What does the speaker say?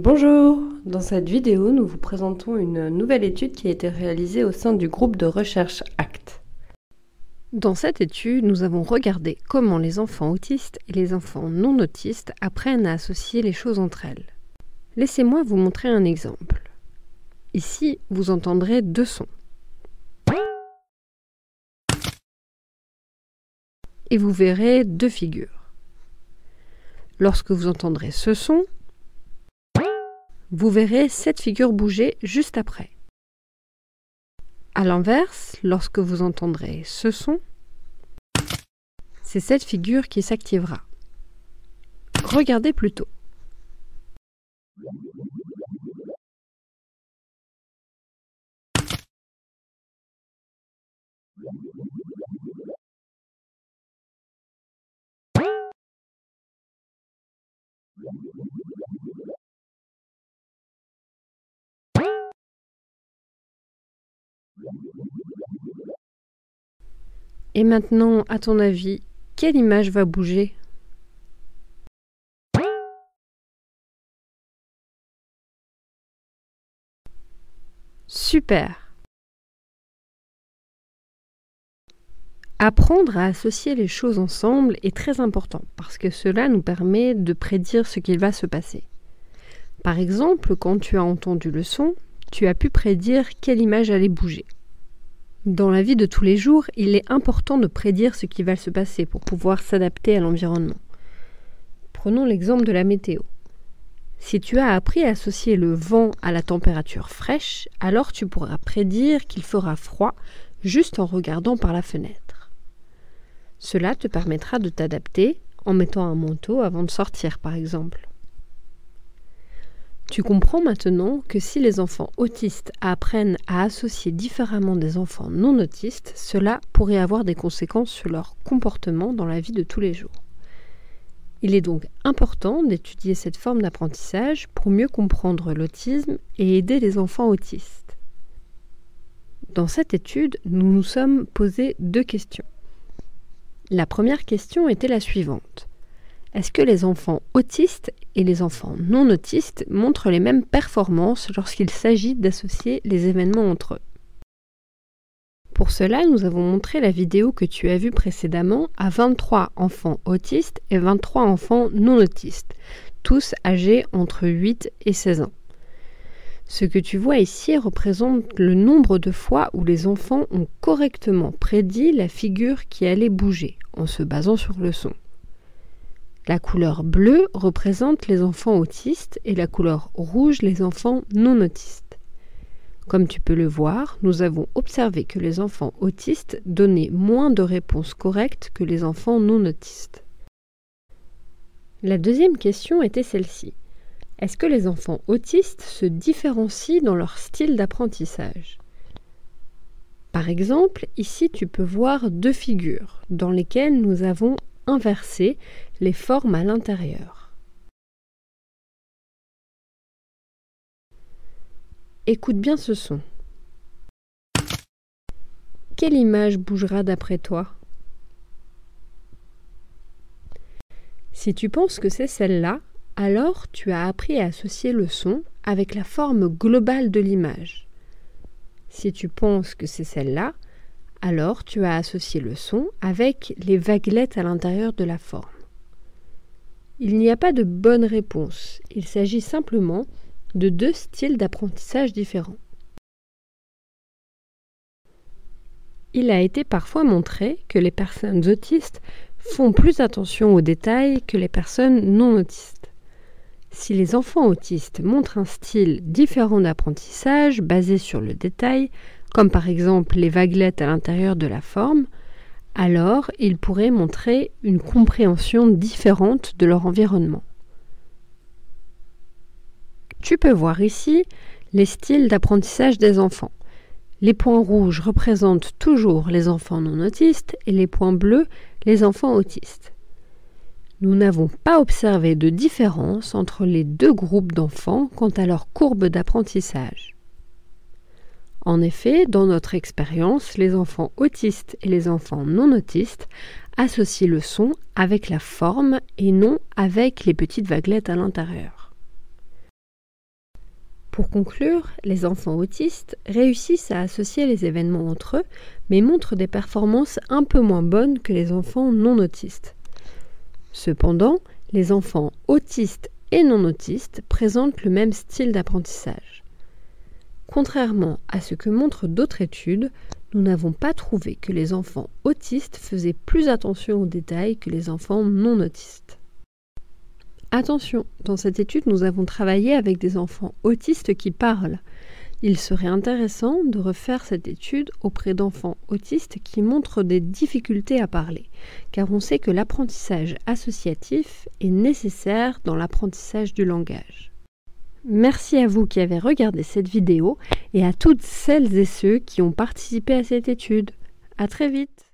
Bonjour! Dans cette vidéo, nous vous présentons une nouvelle étude qui a été réalisée au sein du groupe de recherche ACT. Dans cette étude, nous avons regardé comment les enfants autistes et les enfants non autistes apprennent à associer les choses entre elles. Laissez-moi vous montrer un exemple. Ici, vous entendrez deux sons. Et vous verrez deux figures. Lorsque vous entendrez ce son, vous verrez cette figure bouger juste après. A l'inverse, lorsque vous entendrez ce son, c'est cette figure qui s'activera. Regardez plutôt. Et maintenant, à ton avis, quelle image va bouger? Super! Apprendre à associer les choses ensemble est très important parce que cela nous permet de prédire ce qu'il va se passer. Par exemple, quand tu as entendu le son, tu as pu prédire quelle image allait bouger. Dans la vie de tous les jours, il est important de prédire ce qui va se passer pour pouvoir s'adapter à l'environnement. Prenons l'exemple de la météo. Si tu as appris à associer le vent à la température fraîche, alors tu pourras prédire qu'il fera froid juste en regardant par la fenêtre. Cela te permettra de t'adapter en mettant un manteau avant de sortir, par exemple. Tu comprends maintenant que si les enfants autistes apprennent à associer différemment des enfants non autistes, cela pourrait avoir des conséquences sur leur comportement dans la vie de tous les jours. Il est donc important d'étudier cette forme d'apprentissage pour mieux comprendre l'autisme et aider les enfants autistes. Dans cette étude, nous nous sommes posé deux questions. La première question était la suivante. Est-ce que les enfants autistes et les enfants non autistes montrent les mêmes performances lorsqu'il s'agit d'associer les événements entre eux? Pour cela, nous avons montré la vidéo que tu as vue précédemment à 23 enfants autistes et 23 enfants non autistes, tous âgés entre 8 et 16 ans. Ce que tu vois ici représente le nombre de fois où les enfants ont correctement prédit la figure qui allait bouger en se basant sur le son. La couleur bleue représente les enfants autistes et la couleur rouge les enfants non autistes. Comme tu peux le voir, nous avons observé que les enfants autistes donnaient moins de réponses correctes que les enfants non autistes. La deuxième question était celle-ci. Est-ce que les enfants autistes se différencient dans leur style d'apprentissage? Par exemple, ici tu peux voir deux figures dans lesquelles nous avons inversé les formes à l'intérieur. Écoute bien ce son. Quelle image bougera d'après toi? Si tu penses que c'est celle-là, alors tu as appris à associer le son avec la forme globale de l'image. Si tu penses que c'est celle-là, alors tu as associé le son avec les vaguelettes à l'intérieur de la forme. Il n'y a pas de bonne réponse, il s'agit simplement de deux styles d'apprentissage différents. Il a été parfois montré que les personnes autistes font plus attention aux détails que les personnes non autistes. Si les enfants autistes montrent un style différent d'apprentissage basé sur le détail, comme par exemple les vaguelettes à l'intérieur de la forme, alors ils pourraient montrer une compréhension différente de leur environnement. Tu peux voir ici les styles d'apprentissage des enfants. Les points rouges représentent toujours les enfants non autistes et les points bleus les enfants autistes. Nous n'avons pas observé de différence entre les deux groupes d'enfants quant à leur courbe d'apprentissage. En effet, dans notre expérience, les enfants autistes et les enfants non autistes associent le son avec la forme et non avec les petites vaguelettes à l'intérieur. Pour conclure, les enfants autistes réussissent à associer les événements entre eux, mais montrent des performances un peu moins bonnes que les enfants non autistes. Cependant, les enfants autistes et non autistes présentent le même style d'apprentissage. Contrairement à ce que montrent d'autres études, nous n'avons pas trouvé que les enfants autistes faisaient plus attention aux détails que les enfants non autistes. Attention, dans cette étude, nous avons travaillé avec des enfants autistes qui parlent. Il serait intéressant de refaire cette étude auprès d'enfants autistes qui montrent des difficultés à parler, car on sait que l'apprentissage associatif est nécessaire dans l'apprentissage du langage. Merci à vous qui avez regardé cette vidéo et à toutes celles et ceux qui ont participé à cette étude. À très vite!